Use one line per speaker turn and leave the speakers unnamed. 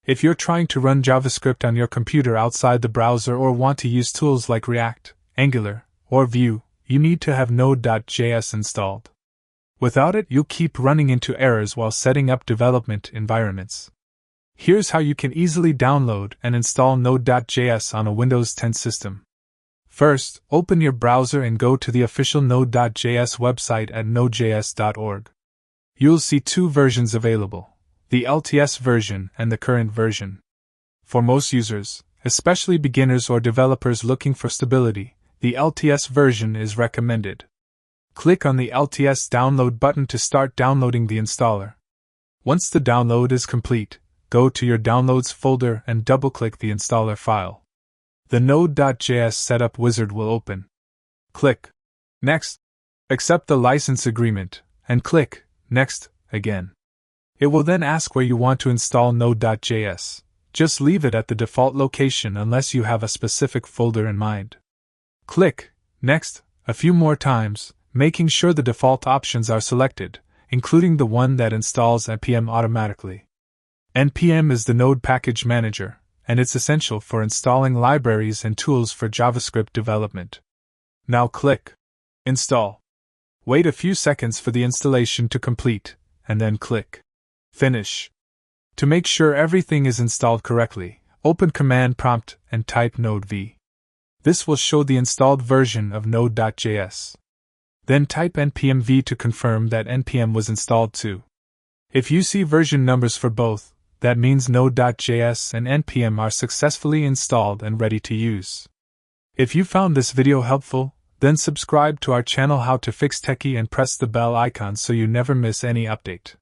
If you're trying to run JavaScript on your computer outside the browser or want to use tools like React, Angular, or Vue, you need to have Node.js installed. Without it, you'll keep running into errors while setting up development environments. Here's how you can easily download and install Node.js on a Windows 10 system. First, open your browser and go to the official Node.js website at nodejs.org. You'll see two versions available, the LTS version and the current version. For most users, especially beginners or developers looking for stability, the LTS version is recommended. Click on the LTS download button to start downloading the installer. Once the download is complete, go to your Downloads folder and double-click the installer file. The Node.js setup wizard will open. Click Next. Accept the license agreement, and click Next again. It will then ask where you want to install Node.js. Just leave it at the default location unless you have a specific folder in mind. Click Next a few more times, making sure the default options are selected, including the one that installs npm automatically. npm is the Node package manager, and it's essential for installing libraries and tools for JavaScript development. Now click Install. Wait a few seconds for the installation to complete, and then click Finish. To make sure everything is installed correctly, open Command Prompt and type node v. This will show the installed version of Node.js. Then type npm v to confirm that npm was installed too. If you see version numbers for both, that means Node.js and npm are successfully installed and ready to use. If you found this video helpful, then subscribe to our channel How to Fix Techie and press the bell icon so you never miss any update.